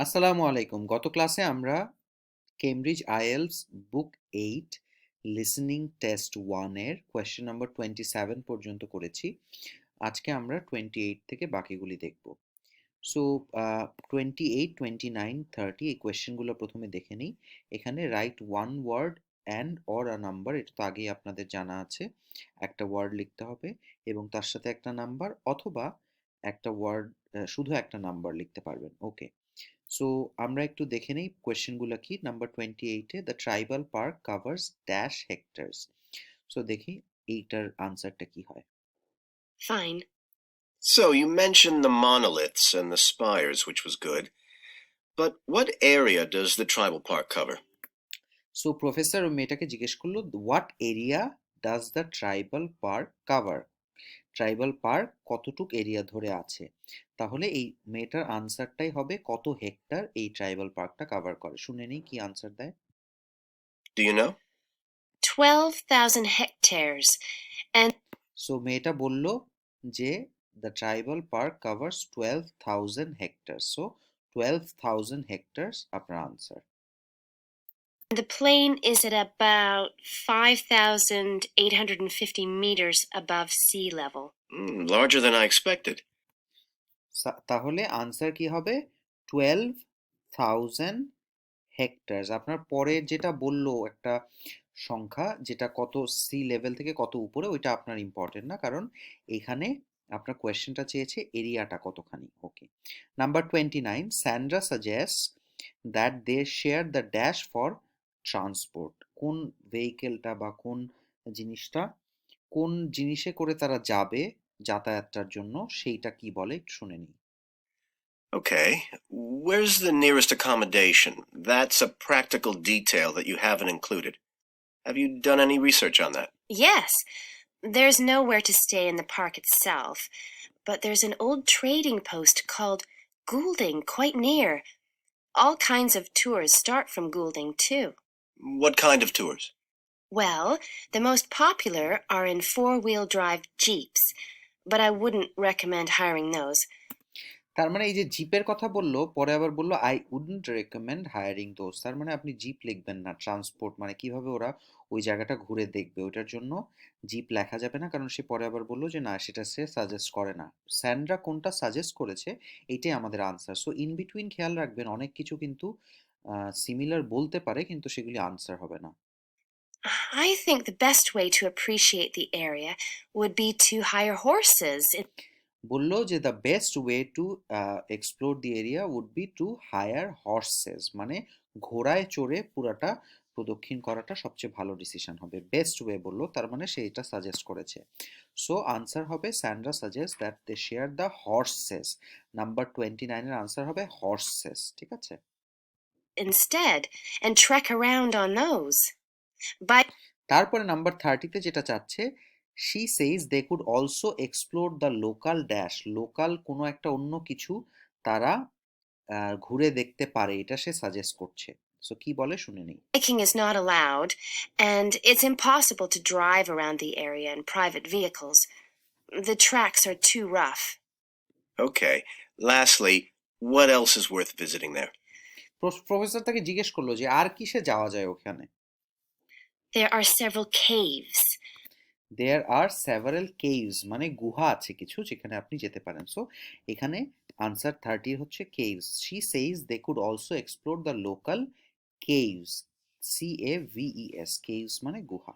আসসালামু আলাইকুম। গত ক্লাসে আমরা Cambridge IELTS book 8 listening test 1 এর কোয়েশ্চেন নম্বর 27 পর্যন্ত করেছি। আজকে আমরা 28 থেকে বাকিগুলি দেখব। সো 28, 29, 30 এই কোয়েশ্চেনগুলো প্রথমে দেখে নিই। এখানে right one word and or a number, এটা তো আগেই আপনাদের জানা আছে। একটা ওয়ার্ড লিখতে হবে এবং তার সাথে একটা নাম্বার, অথবা একটা ওয়ার্ড শুধু একটা নাম্বার লিখতে পারবেন। ওকে, সো আমরা একটু দেখে নেই কোয়েশ্চেনগুলো কি। নাম্বার 28-এ the tribal park covers dash hectares. So দেখি এইটার আনসারটা কি হয়। Fine. So you mentioned the monoliths and the spires, which was good. But what area does the tribal park cover? So professor মেয়েটাকে জিজ্ঞেস করলো, what area does the tribal park cover? Tribal park কতটুক area ধরে আছে? তাহলে এই মেয়েটার আনসারটাই হবে কত হেক্টর এই ট্রাইবাল পার্কটা কভার করে। শুনে নেই কি আনসার দেয়। Do you know? 12,000 hectares. And so মেয়েটা বলল যে the tribal park covers 12,000 hectare. So 12,000 hectares আপনার answer. the plain is at about 5,850 meters above sea level. Larger than I expected. তাহলে আনসার কি হবে? 12,000 হেক্টরস। আপনার পরে যেটা বললো একটা সংখ্যা, যেটা কত সি লেভেল থেকে কত উপরে, ওইটা আপনার ইম্পর্টেন্ট না, কারণ এখানে আপনার কোয়েশ্চেনটা চেয়েছে এরিয়াটা কতখানি। Okay, number 29, Sandra suggest that they share the dash for transport. কোন ভেহিকেলটা বা কোন জিনিসটা, কোন জিনিসে করে তারা যাবে যাতায়াতটার জন্য, সেইটা কি বলে একটু শুনে নিই। Okay. Where's the nearest accommodation? That's a practical detail that you haven't included. Have you done any research on that? Yes. There's nowhere to stay in the park itself, but there's an old trading post called Goulding quite near. All kinds of tours start from Goulding, too. What kind of tours? Well, the most popular are in four-wheel drive Jeeps, but I wouldn't recommend hiring those. তার মানে এই যে জিপের কথা বললো, পরে আবার বললো I wouldn't recommend hiring those. তার মানে আপনি জিপ লিখবেন না। ট্রান্সপোর্ট মানে কিভাবে ওরা ওই জায়গাটা ঘুরে দেখবে, ওইটার জন্য জিপ লেখা যাবে না, কারণ সে পরে আবার বললো যে না, সেটা সে সাজেস্ট করে না। স্যান্ড্রা কোনটা সাজেস্ট করেছে, এইটাই আমাদের আনসার। সো ইন বিটুইন খেয়াল রাখবেন, অনেক কিছু কিন্তু সিমিলার বলতে পারে, কিন্তু সেগুলি আনসার হবে না। I think the best way to appreciate the area would be to hire horses. বললো যে the best way to explore the area would be to hire horses, মানে ঘোড়ায় চড়ে পুরাটা প্রদক্ষিণ করাটা সবচেয়ে ভালো ডিসিশন হবে। বেস্ট ওয়ে বললো, তার মানে সে এটা সাজেস্ট করেছে। সো আনসার হবে Sandra suggest that they share the horses. Number 29-এর আনসার হবে হর্সেস। ঠিক আছে, Instead, and trek around on those. By তারপরে নাম্বার 30-তে যেটা চাচ্ছে, she says they could also explore the local dash. Local কোনো একটা অন্য কিছু তারা ঘুরে দেখতে পারে, এটা সে সাজেস্ট করছে। সো কি বলে শুনে নেই। Hiking is not allowed, and it's impossible to drive around the area in private vehicles. The tracks are too rough. Okay. Lastly, what else is worth visiting there? Professor তাকে জিজ্ঞেস করলো যে আর কিসে যাওয়া যায় ওখানে। There are several caves. There are several caves, মানে গুহা আছে কিছু যেখানে আপনি যেতে পারেন। সো এখানে আনসার 30 হচ্ছে caves. She says they could also explore the local caves. CAVES, caves মানে গুহা।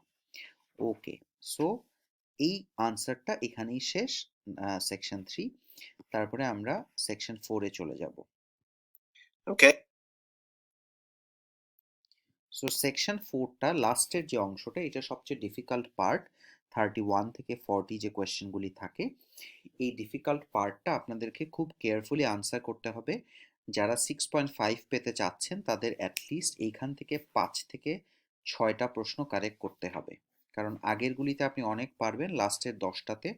ওকে, সো এই আনসারটা এখানেই শেষ, সেকশন 3। তারপরে আমরা সেকশন 4-এ চলে যাব। ওকে। সো সেকশন 4টা লাস্টের যে অংশটা, এটা সবচেয়ে ডিফিকাল্ট পার্ট। 31 থেকে 40 যে কোয়েশ্চেনগুলি থাকে, এই ডিফিকাল্ট পার্টটা আপনাদেরকে খুব কেয়ারফুলি আনসার করতে হবে। যারা 6.5 পেতে চাচ্ছেন তাদের অ্যাটলিস্ট এইখান থেকে 5 থেকে 6টা প্রশ্ন কারেক্ট করতে হবে, কারণ আগেরগুলিতে আপনি অনেক পারবেন, লাস্টের 10টাতে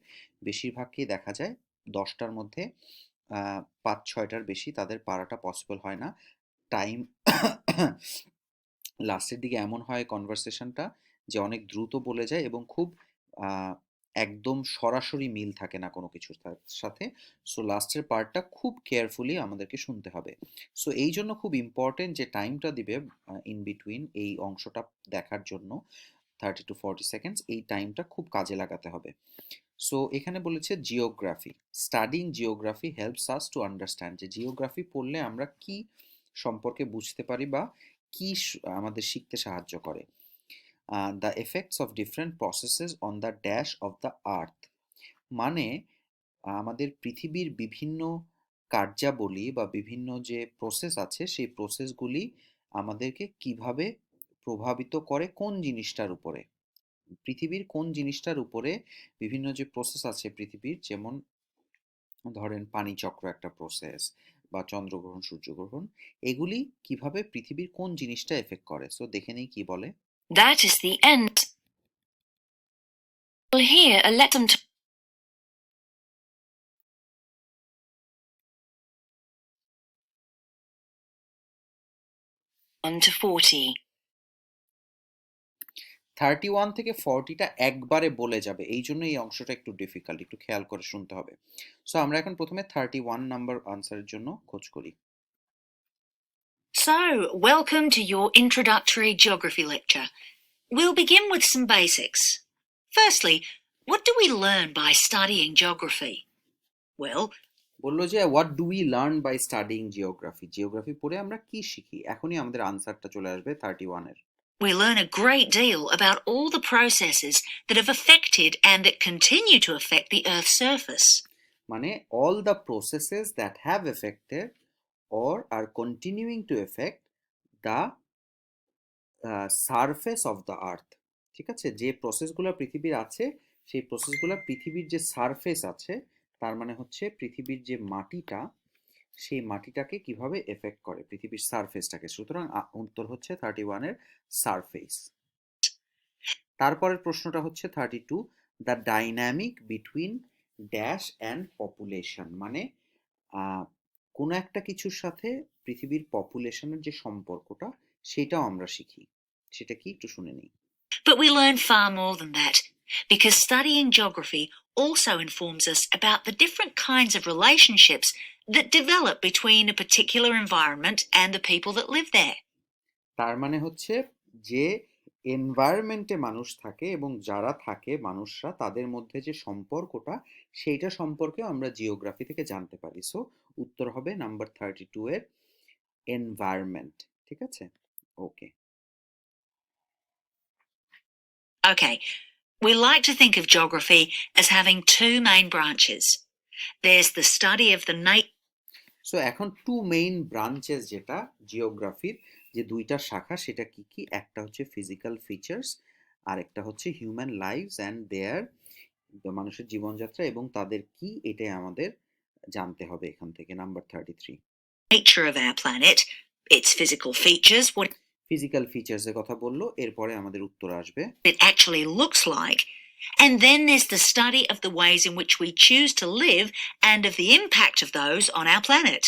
বেশিরভাগই দেখা যায় 10টার মধ্যে 5-6টার বেশি তাদের পারাটা পসিবল হয় না। টাইম লাস্টের দিকে এমন হয় কনভারসেশনটা যে অনেক দ্রুত বলে যায় এবং খুব একদম সরাসরি মিল থাকে না কোনো কিছুর সাথে। সো লাস্টের পার্টটা খুব কেয়ারফুলি আমাদেরকে শুনতে হবে। সো এই জন্য খুব ইম্পর্টেন্ট যে টাইমটা দিবে ইন বিটুইন এই অংশটা দেখার জন্য 30 to 40 সেকেন্ডস, এই টাইমটা খুব কাজে লাগাতে হবে। সো এখানে বলেছে geography, studying geography helps us to understand, যে জিওগ্রাফি পড়লে আমরা কি সম্পর্কে বুঝতে পারি বা কি আমাদের শিখতে সাহায্য করে। The effects of different processes on the dash of the earth, মানে আমাদের পৃথিবীর বিভিন্ন কার্যাবলী বা বিভিন্ন যে প্রসেস আছে সেই প্রসেসগুলি আমাদেরকে কিভাবে প্রভাবিত করে কোন জিনিসটার উপরে, পৃথিবীর কোন জিনিসটার উপরে বিভিন্ন যে প্রসেস আছে পৃথিবীর, যেমন ধরেন পানিচক্র একটা প্রসেস বা চন্দ্রগ্রহণ সূর্যগ্রহণ, এগুলি কিভাবে পৃথিবীর কোন জিনিসটা এফেক্ট করে। সো দেখে নেই কি বলে। That is the end. Well, here, let them 1 to 40. 31 থেকে 40টা একবারে বলে যাবে, এই জন্য এই অংশটা একটু ডিফিকাল্ট, একটু খেয়াল করে শুনতে হবে। সো আমরা এখন প্রথমে 31 নাম্বার আনসারের জন্য খোঁজ করি। So, welcome to your introductory geography lecture. We'll begin with some basics. Firstly, what do we learn by studying geography? Well, বললো যে what do we learn by studying geography, geography পড়ে আমরা কি শিখি। এখনই আমাদের আনসারটা চলে আসবে 31 এর। we learn a great deal about all the processes that have affected and that continue to affect the Earth's surface. মানে all the processes that have affected or are continuing to affect the surface of the earth. ঠিক আছে, যে প্রসেসগুলো পৃথিবীর আছে সেই প্রসেসগুলো পৃথিবীর যে surface আছে, তার মানে হচ্ছে পৃথিবীর যে মাটিটা, সেই মাটিটাকে কিভাবে এফেক্ট করে, পৃথিবীর সারফেসটাকে। সুতরাং উত্তর হচ্ছে 31 এর সারফেস। তারপরের প্রশ্নটা হচ্ছে 32, the dynamic between dash and population, মানে কোনো একটা কিছুর সাথে পৃথিবীর পপুলেশনের যে সম্পর্কটা সেটাও আমরা শিখি। সেটা কি একটু শুনে নিই। But we learn far more than that, because studying geography also informs us about the different kinds of relationships that develop between a particular environment and the people that live there. তার মানে হচ্ছে যে এনভায়রনমেন্টে মানুষ থাকে এবং যারা থাকে মানুষরা, তাদের মধ্যে যে সম্পর্কটা, সেইটা সম্পর্কে আমরা জিওগ্রাফি থেকে জানতে পারি। সো উত্তর হবে নাম্বার 32 এর এনভায়রনমেন্ট। ঠিক আছে, ওকে। Okay, we like to think of geography as having two main branches. There's the study of the so এখন টু মেইন ব্রাঞ্চেস, যেটা জিওগ্রাফির যে দুইটা শাখা, সেটা কি কি? একটা হচ্ছে ফিজিক্যাল ফিচার্স, আর একটা হচ্ছে হিউম্যান লাইভস অ্যান্ড দেয়ার, মানুষের জীবনযাত্রা এবং তাদের কি, এটাই আমাদের জানতে হবে এখান থেকে। Number 33, nature of our planet, its physical features, what physical ফিচার্সের কথা বললো, এরপরে আমাদের উত্তর আসবে it actually looks like. And then there's the study of the ways in which we choose to live and of the impact of those on our planet.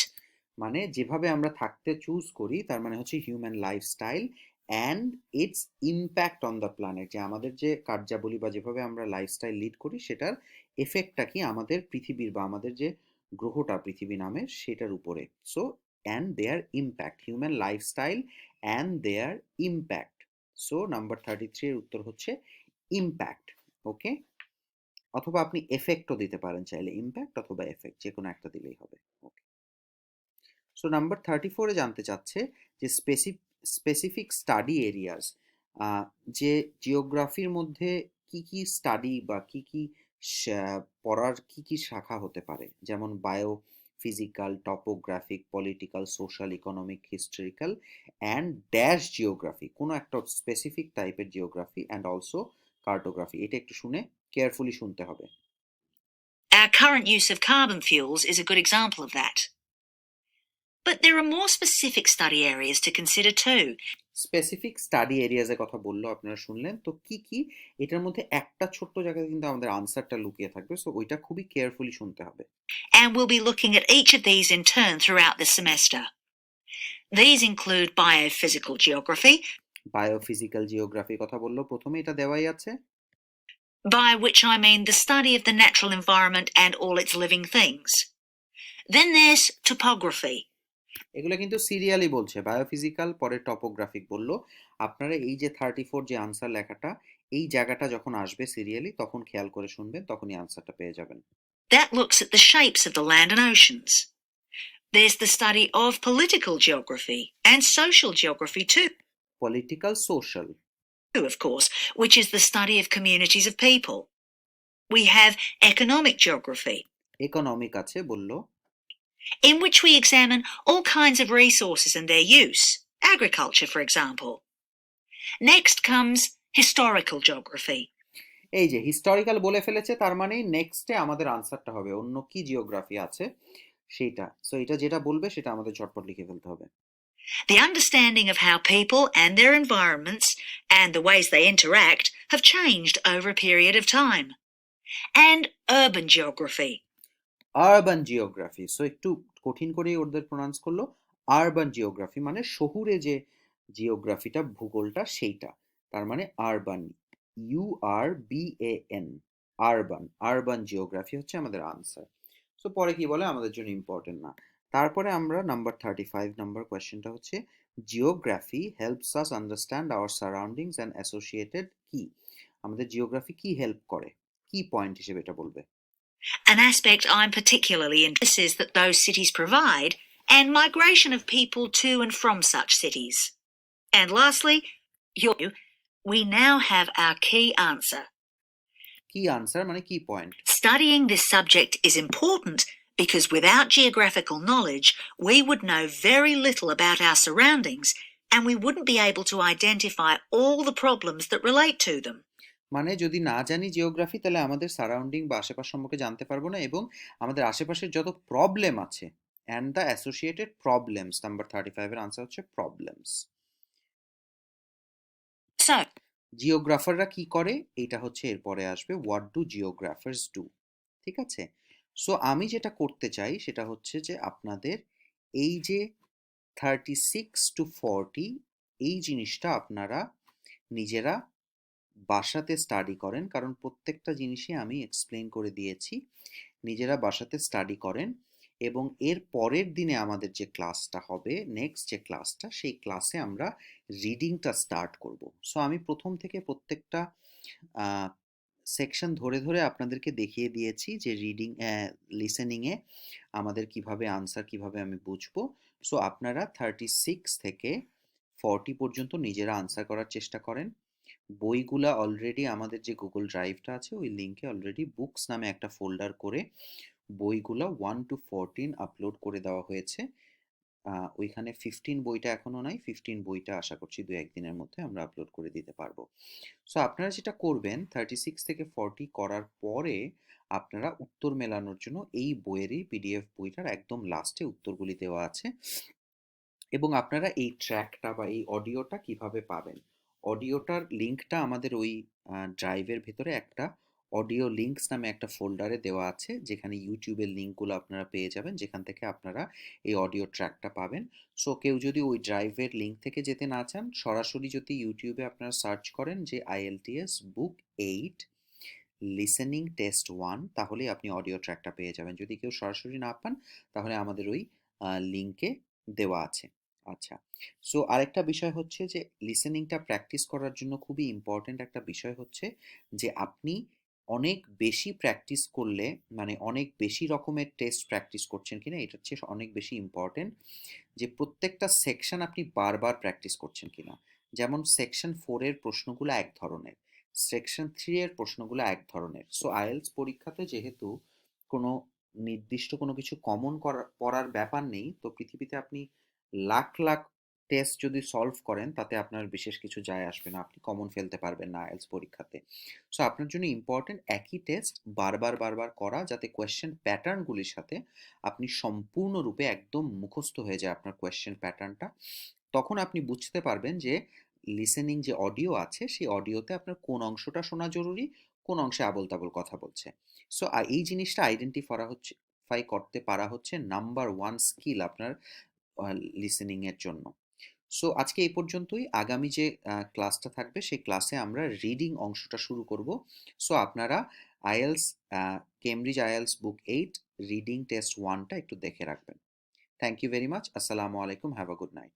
মানে যেভাবে আমরা থাকতে চুজ করি, তার মানে হচ্ছে human lifestyle and it's impact on the planet, যে আমাদের যে কার্যাবলী বা যেভাবে আমরা লাইফস্টাইল লিড করি সেটার এফেক্টটা কি আমাদের পৃথিবীর বা আমাদের যে গ্রহটা পৃথিবী নামের সেটার উপরে। So and their impact, human lifestyle and their impact. So number 33 এর উত্তর হচ্ছে ইম্প্যাক্ট। ওকে, অথবা আপনি এফেক্টও দিতে পারেন চাইলে, ইম্প্যাক্ট অথবা এফেক্ট যে কোনো একটা দিলেই হবে। ওকে, সো নাম্বার 34-এ জানতে চাচ্ছে যে স্পেসিফিক স্টাডি এরিয়াস, যে জিওগ্রাফির মধ্যে কি কি স্টাডি বা কি কি পড়ার কি কি শাখা হতে পারে, যেমন bio physical, topographic, political, social, economic, historical and dash geography, কোনো একটা স্পেসিফিক টাইপের জিওগ্রাফি অ্যান্ড অলসো কার্টোগ্রাফি। এটা একটু শুনে কেয়ারফুলি শুনতে হবে। Our current use of carbon fuels is a good example of that. But there are more specific study areas to consider too. Specific study এরিয়াজের কথা বললো, আপনারা শুনলেন তো কি কি। এটার মধ্যে একটা ছোট্ট জায়গায় কিন্তু আমাদের আনসারটা লুকিয়ে থাকবে, সো ওইটা খুবই কেয়ারফুলি শুনতে হবে। And we'll be looking at each of these in turn throughout the semester. These include biophysical geography. Biophysical জিওগ্রাফির কথা বললো প্রথমে, এটা দেওয়াই আছে। by which I mean the study of the natural environment and all its living things. Then there's topography. এগুলো কিন্তু serially বলছে, বায়োফিজিক্যাল পরে টপোগ্রাফিক বললো। আপনারা এই যে 34 যে আনসার লেখাটা, এই জায়গাটা যখন আসবে সিরিয়ালি তখন খেয়াল করে শুনবেন, তখনই আনসারটা পেয়ে যাবেন। That looks at the shapes of the land and oceans. There's the study of political geography and social geography too. Political social, Of course, which is the study of communities of people. We have economic geography, economic আছে বললো, in which we examine all kinds of resources and their use, agriculture, for example. Next comes historical geography. এই যে historical বলে ফেলেছে, তার মানে নেক্সটে আমাদের আনসারটা হবে অন্য কি জিওগ্রাফি আছে সেটা। সো এটা যেটা বলবে সেটা আমাদের ঝটপট লিখে ফেলতে হবে। The understanding of how people and their environments and the ways they interact have changed over a period of time. And urban geography. Urban geography, so একটু কঠিন করে ওদের প্রোনাউন্স করলো। আরবান জিওগ্রাফি মানে শহুরে যে জিওগ্রাফিটা, ভূগোলটা সেইটা, তার মানে urban, URBAN, urban, urban geography হচ্ছে আমাদের আনসার। সো পরে কি বলে আমাদের জন্য ইম্পর্টেন্ট না। তারপরে আমরা নাম্বার 35 নাম্বার কোয়েশ্চেনটা হচ্ছে geography helps us understand our surroundings and associated কি। আমাদের জিওগ্রাফি কি হেল্প করে, কি পয়েন্ট হিসেবে এটা বলবে? An aspect I'm particularly interested in is that those cities provide and migration of people to and from such cities. And lastly, we now have our key answer. কি answer মানে কি point? Studying this subject is important because without geographical knowledge, we would know very little about our surroundings and we wouldn't be able to identify all the problems that relate to them. মানে যদি না জানি geography তাহলে আমাদের surrounding বা আশেপাশ সম্পর্কে জানতে পারবো না, এবং আমাদের আশেপাশের যত প্রবলেম আছে and the associated problems, number 35 এর আনসার হচ্ছে প্রবলেমস। জিওগ্রাফাররা কি করে এটা হচ্ছে এরপরে আসবে, হোয়াট ডু জিওগ্রাফার্স ডু। ঠিক আছে, সো আমি যেটা করতে চাই সেটা হচ্ছে যে আপনাদের এই যে 36 to 40 এই জিনিসটা আপনারা নিজেরা বাসাতে স্টাডি করেন, কারণ প্রত্যেকটা জিনিসই আমি এক্সপ্লেন করে দিয়েছি। নিজেরা বাসাতে স্টাডি করেন এবং এর পরের দিনে আমাদের যে ক্লাসটা হবে, নেক্সট যে ক্লাসটা, সেই ক্লাসে আমরা রিডিংটা স্টার্ট করব। সো আমি প্রথম থেকে প্রত্যেকটা সেকশন ধরে ধরে আপনাদেরকে দেখিয়ে দিয়েছি যে রিডিং লিসেনিংয়ে আমাদের কিভাবে আনসার কিভাবে আমি বুঝবো। সো আপনারা 36 থেকে 40 পর্যন্ত নিজেরা আনসার করার চেষ্টা করেন। বইগুলা অলরেডি আমাদের যে গুগল ড্রাইভটা আছে ওই লিঙ্কে অলরেডি বুকস নামে একটা ফোল্ডার করে বইগুলো 1 to 14 আপলোড করে দেওয়া হয়েছে। ওইখানে 15 বইটা এখনো নাই, 15 বইটা আশা করছি 2-1 দিনের মধ্যে আমরা আপলোড করে দিতে পারবো। সো আপনারা যেটা করবেন 36 থেকে 40 করার পরে আপনারা উত্তর মেলানোর জন্য এই বইয়েরই পিডিএফ বইটার একদম লাস্টে উত্তরগুলি দেওয়া আছে, এবং আপনারা এই ট্র্যাকটা বা এই অডিওটা কিভাবে পাবেন, অডিওটার লিঙ্কটা আমাদের ওই ড্রাইভের ভেতরে একটা অডিও লিঙ্কস নামে একটা ফোল্ডারে দেওয়া আছে, যেখানে ইউটিউবের লিঙ্কগুলো আপনারা পেয়ে যাবেন, যেখান থেকে আপনারা এই অডিও ট্র্যাকটা পাবেন। সো কেউ যদি ওই ড্রাইভের লিঙ্ক থেকে যেতে না চান, সরাসরি যদি ইউটিউবে আপনারা সার্চ করেন যে IELTS বুক 8 লিসেনিং টেস্ট 1, তাহলেই আপনি অডিও ট্র্যাকটা পেয়ে যাবেন। যদি কেউ সরাসরি না পান তাহলে আমাদের ওই লিঙ্কে দেওয়া আছে। আচ্ছা, সো আরেকটা বিষয় হচ্ছে যে লিসেনিংটা প্র্যাকটিস করার জন্য খুবই ইম্পর্ট্যান্ট একটা বিষয় হচ্ছে যে আপনি অনেক বেশি প্র্যাকটিস করলে, মানে অনেক বেশি রকমের টেস্ট প্র্যাকটিস করছেন কিনা এটা হচ্ছে অনেক বেশি ইম্পর্ট্যান্ট, যে প্রত্যেকটা সেকশন আপনি বারবার প্র্যাকটিস করছেন কিনা। যেমন সেকশন 4 এর প্রশ্নগুলো এক ধরনের, সেকশন 3 এর প্রশ্নগুলো এক ধরনের। সো আইএলটিএস পরীক্ষাতে যেহেতু কোনো নির্দিষ্ট কোনো কিছু কমন পড়ার ব্যাপার নেই, তো পৃথিবীতে আপনি লাখ লাখ টেস্ট যদি সলভ করেন তাতে আপনার বিশেষ কিছু যায় আসবে না, আপনি কমন ফেলতে পারবেন না আইএলটিএস পরীক্ষাতে। সো আপনার জন্য ইম্পর্টেন্ট একই টেস্ট বারবার বারবার করা, যাতে কোয়েশ্চেন প্যাটার্নগুলির সাথে আপনি সম্পূর্ণরূপে একদম মুখস্থ হয়ে যায় আপনার কোয়েশ্চেন প্যাটার্নটা। তখন আপনি বুঝতে পারবেন যে লিসেনিং যে অডিও আছে সেই অডিওতে আপনার কোন অংশটা শোনা জরুরি, কোন অংশে আবোল তাবোল কথা বলছে। সো এই জিনিসটা আইডেন্টিফাই করতে পারা হচ্ছে নাম্বার 1 স্কিল আপনার লিসেনিং এর জন্য। সো আজকে এই পর্যন্তই। আগামী যে ক্লাসটা থাকবে সেই ক্লাসে আমরা রিডিং অংশটা শুরু করব। সো আপনারা IELTS Cambridge IELTS book 8 reading test 1টা একটু দেখে রাখবেন। Thank you very much. আসসালামু আলাইকুম। Have a good night.